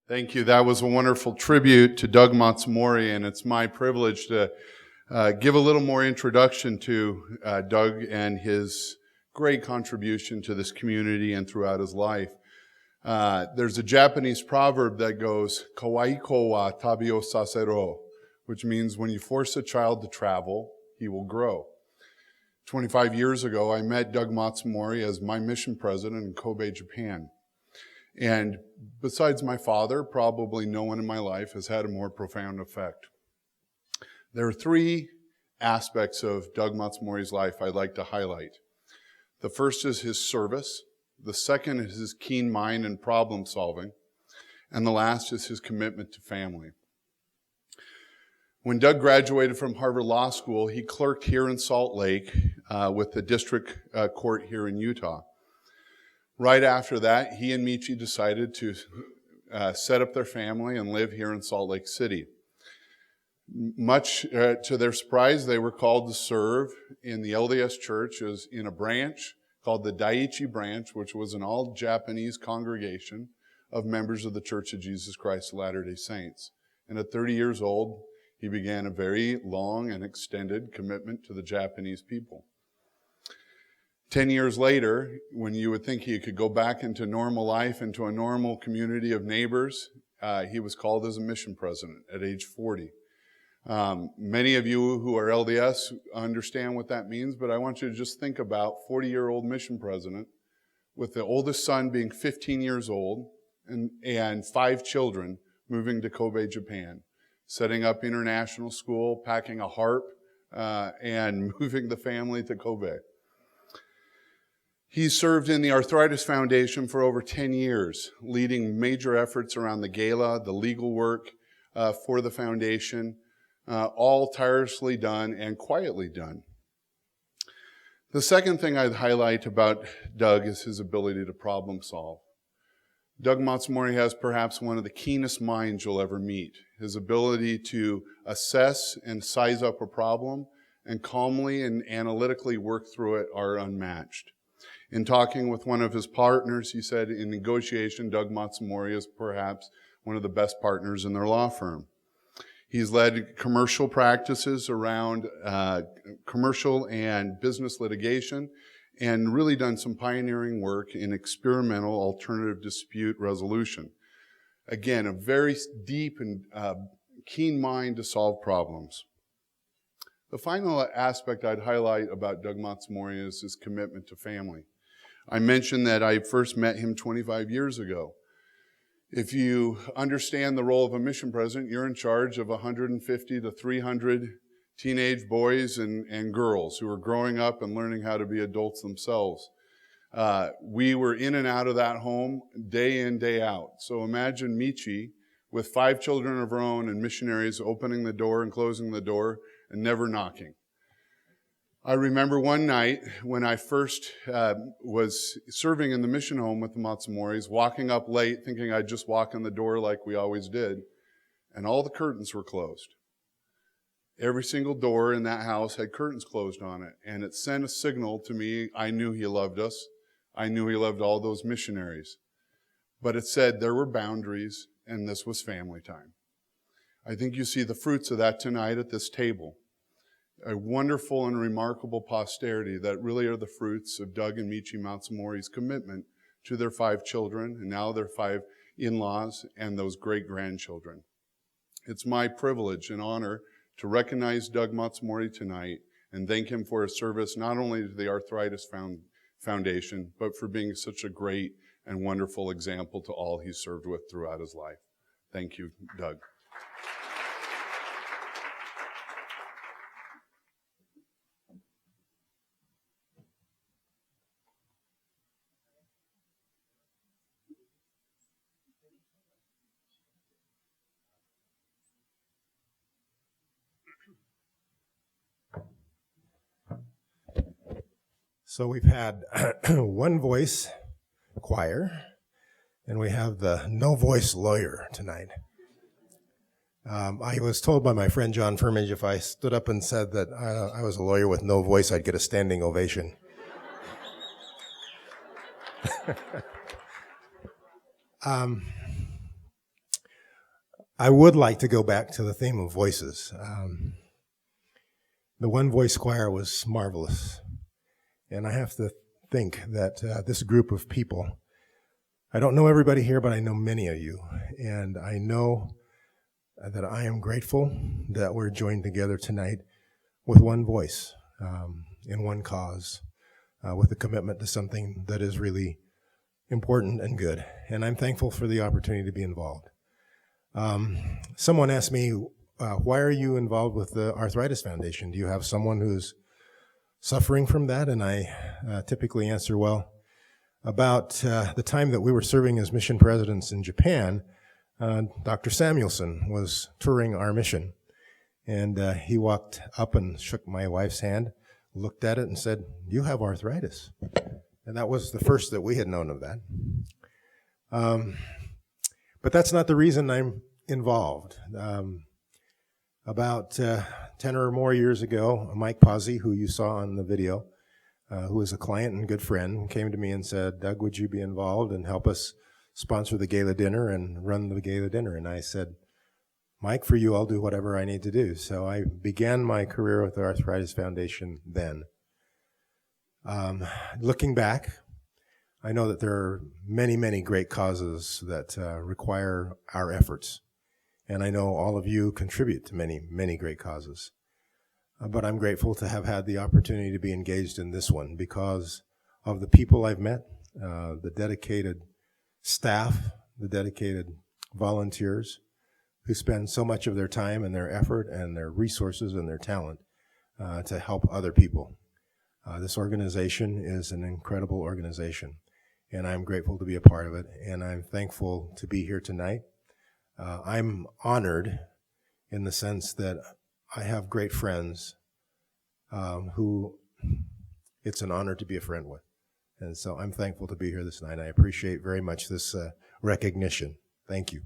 Thank you. That was a wonderful tribute to Doug Matsumori, and it's my privilege to give a little more introduction to Doug and his great contribution to this community and throughout his life. There's a Japanese proverb that goes, "Kawaii ko wa tabi o sasero," which means when you force a child to travel, he will grow. 25 years ago, I met Doug Matsumori as my mission president in Kobe, Japan. And besides my father, probably no one in my life has had a more profound effect. There are three aspects of Doug Matsumori's life I'd like to highlight. The first is his service. The second is his keen mind and problem solving. And the last is his commitment to family. When Doug graduated from Harvard Law School, he clerked here in Salt Lake with the district court here in Utah. Right after that, he and Michi decided to set up their family and live here in Salt Lake City. Much to their surprise, they were called to serve in the LDS church as in a branch called the Daiichi branch, which was an all-Japanese congregation of members of the Church of Jesus Christ of Latter-day Saints. And at 30 years old, he began a very long and extended commitment to the Japanese people. 10 years later, when you would think he could go back into normal life, into a normal community of neighbors, he was called as a mission president at age 40. Many of you who are LDS understand what that means, but I want you to just think about 40-year-old mission president with the oldest son being 15 years old and 5 children moving to Kobe, Japan, setting up international school, packing a harp, and moving the family to Kobe. He served in the Arthritis Foundation for over 10 years, leading major efforts around the gala, the legal work for the foundation, all tirelessly done and quietly done. The second thing I'd highlight about Doug is his ability to problem solve. Doug Matsumori has perhaps one of the keenest minds you'll ever meet. His ability to assess and size up a problem and calmly and analytically work through it are unmatched. In talking with one of his partners, he said in negotiation, Doug Matsumori is perhaps one of the best partners in their law firm. He's led commercial practices around commercial and business litigation and really done some pioneering work in experimental alternative dispute resolution. Again, a very deep and keen mind to solve problems. The final aspect I'd highlight about Doug Matsumori is his commitment to family. I mentioned that I first met him 25 years ago. If you understand the role of a mission president, you're in charge of 150 to 300 teenage boys and girls who are growing up and learning how to be adults themselves. We were in and out of that home day in, day out. So imagine Michi with 5 children of her own and missionaries opening the door and closing the door and never knocking. I remember one night when I first was serving in the mission home with the Matsumoris, walking up late thinking I'd just walk in the door like we always did, and all the curtains were closed. Every single door in that house had curtains closed on it, and it sent a signal to me. I knew he loved us. I knew he loved all those missionaries. But it said there were boundaries, and this was family time. I think you see the fruits of that tonight at this table. A wonderful and remarkable posterity that really are the fruits of Doug and Michi Matsumori's commitment to their 5 children and now their 5 in-laws and those great-grandchildren. It's my privilege and honor to recognize Doug Matsumori tonight and thank him for his service not only to the Arthritis Foundation, but for being such a great and wonderful example to all he served with throughout his life. Thank you, Doug. So we've had one voice choir, and we have the no voice lawyer tonight. I was told by my friend John Firmage if I stood up and said that I was a lawyer with no voice, I'd get a standing ovation. I would like to go back to the theme of voices. The One Voice Choir was marvelous. And I have to think that this group of people, I don't know everybody here, but I know many of you. And I know that I am grateful that we're joined together tonight with one voice, in one cause, with a commitment to something that is really important and good. And I'm thankful for the opportunity to be involved. Someone asked me, why are you involved with the Arthritis Foundation? Do you have someone who's suffering from that? And I typically answer, well, about the time that we were serving as mission presidents in Japan, Dr. Samuelson was touring our mission. And he walked up and shook my wife's hand, looked at it and said, "You have arthritis." And that was the first that we had known of that. But that's not the reason I'm involved. About 10 or more years ago, Mike Pazzi, who you saw on the video, who was a client and good friend, came to me and said, "Doug, would you be involved and help us sponsor the gala dinner and run the gala dinner?" And I said, "Mike, for you, I'll do whatever I need to do." So I began my career with the Arthritis Foundation then. Looking back, I know that there are many, many great causes that require our efforts. And I know all of you contribute to many, many great causes. But I'm grateful to have had the opportunity to be engaged in this one because of the people I've met, the dedicated staff, the dedicated volunteers who spend so much of their time and their effort and their resources and their talent to help other people. This organization is an incredible organization, and I'm grateful to be a part of it, and I'm thankful to be here tonight. I'm honored in the sense that I have great friends who it's an honor to be a friend with. And so I'm thankful to be here this night. I appreciate very much this recognition. Thank you.